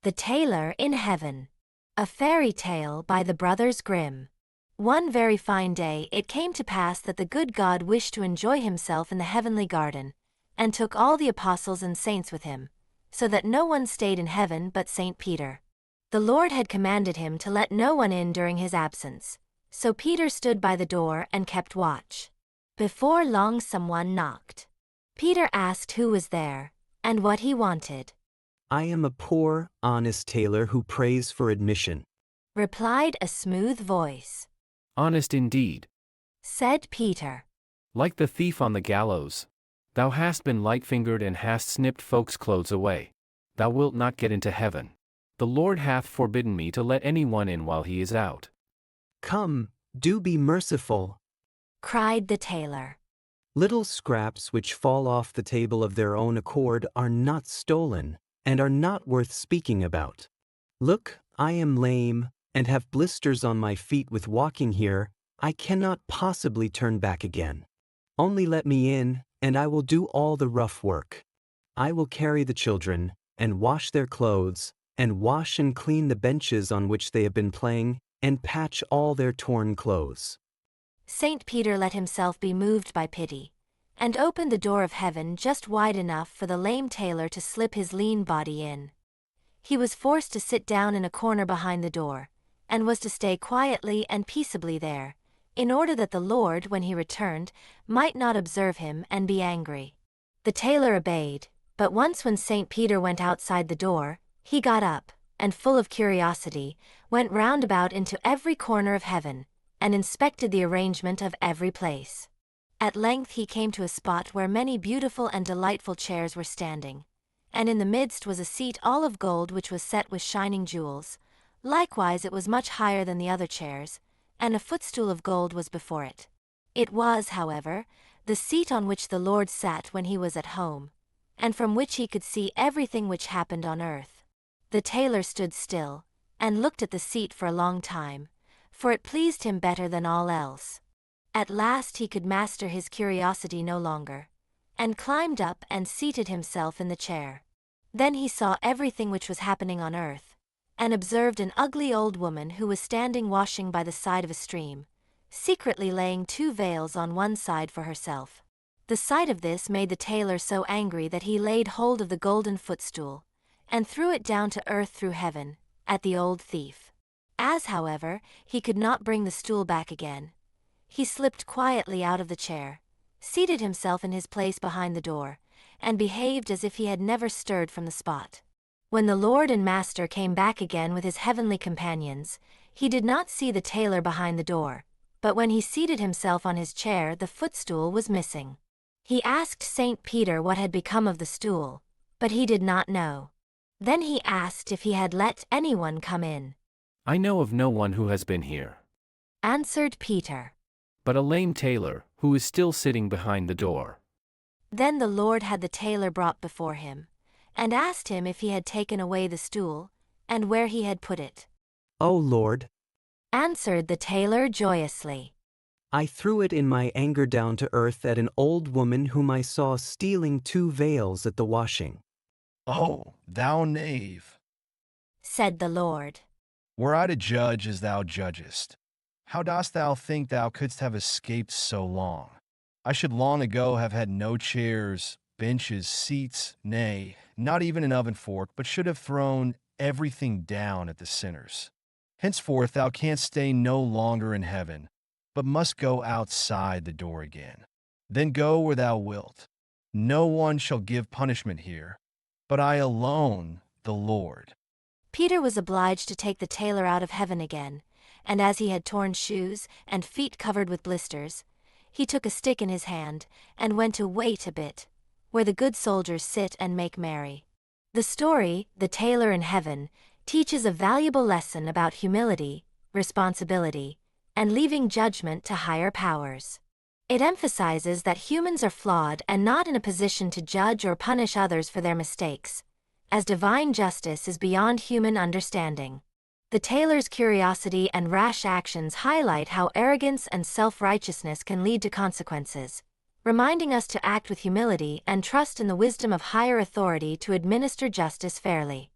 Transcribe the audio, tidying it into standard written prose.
The Tailor in Heaven. A fairy tale by the Brothers Grimm. One very fine day it came to pass that the good God wished to enjoy himself in the heavenly garden, and took all the apostles and saints with him, so that no one stayed in heaven but St. Peter. The Lord had commanded him to let no one in during his absence, so Peter stood by the door and kept watch. Before long someone knocked. Peter asked who was there, and what he wanted. "I am a poor, honest tailor who prays for admission," replied a smooth voice. "Honest indeed," said Peter. "like the thief on the gallows. Thou hast been light-fingered and hast snipped folks' clothes away. Thou wilt not get into heaven. The Lord hath forbidden me to let anyone in while he is out." "Come, do be merciful," cried the tailor. "Little scraps which fall off the table of their own accord are not stolen, and are not worth speaking about. Look, I am lame, and have blisters on my feet with walking here. I cannot possibly turn back again. Only let me in, and I will do all the rough work. I will carry the children, and wash their clothes, and wash and clean the benches on which they have been playing, and patch all their torn clothes." St. Peter let himself be moved by pity, and opened the door of heaven just wide enough for the lame tailor to slip his lean body in. He was forced to sit down in a corner behind the door, and was to stay quietly and peaceably there, in order that the Lord, when he returned, might not observe him and be angry. The tailor obeyed, but once when St. Peter went outside the door, he got up, and full of curiosity, went round about into every corner of heaven, and inspected the arrangement of every place. At length he came to a spot where many beautiful and delightful chairs were standing, and in the midst was a seat all of gold which was set with shining jewels. Likewise it was much higher than the other chairs, and a footstool of gold was before it. It was, however, the seat on which the Lord sat when he was at home, and from which he could see everything which happened on earth. The tailor stood still, and looked at the seat for a long time, for it pleased him better than all else. At last he could master his curiosity no longer, and climbed up and seated himself in the chair. Then he saw everything which was happening on earth, and observed an ugly old woman who was standing washing by the side of a stream, secretly laying 2 veils on one side for herself. The sight of this made the tailor so angry that he laid hold of the golden footstool, and threw it down to earth through heaven, at the old thief. As, however, he could not bring the stool back again, he slipped quietly out of the chair, seated himself in his place behind the door, and behaved as if he had never stirred from the spot. When the Lord and Master came back again with his heavenly companions, he did not see the tailor behind the door, but when he seated himself on his chair the footstool was missing. He asked St. Peter what had become of the stool, but he did not know. Then he asked if he had let anyone come in. "I know of no one who has been here," answered Peter, "but a lame tailor, who is still sitting behind the door." Then the Lord had the tailor brought before him, and asked him if he had taken away the stool, and where he had put it. "O Lord," answered the tailor joyously, "I threw it in my anger down to earth at an old woman whom I saw stealing 2 veils at the washing." "Oh, thou knave," said the Lord, "were I to judge as thou judgest, how dost thou think thou couldst have escaped so long? I should long ago have had no chairs, benches, seats, nay, not even an oven fork, but should have thrown everything down at the sinners. Henceforth thou canst stay no longer in heaven, but must go outside the door again. Then go where thou wilt. No one shall give punishment here, but I alone, the Lord." Peter was obliged to take the tailor out of heaven again, and as he had torn shoes and feet covered with blisters, he took a stick in his hand and went to wait a bit, where the good soldiers sit and make merry. The story, The Tailor in Heaven, teaches a valuable lesson about humility, responsibility, and leaving judgment to higher powers. It emphasizes that humans are flawed and not in a position to judge or punish others for their mistakes, as divine justice is beyond human understanding. The tailor's curiosity and rash actions highlight how arrogance and self-righteousness can lead to consequences, reminding us to act with humility and trust in the wisdom of higher authority to administer justice fairly.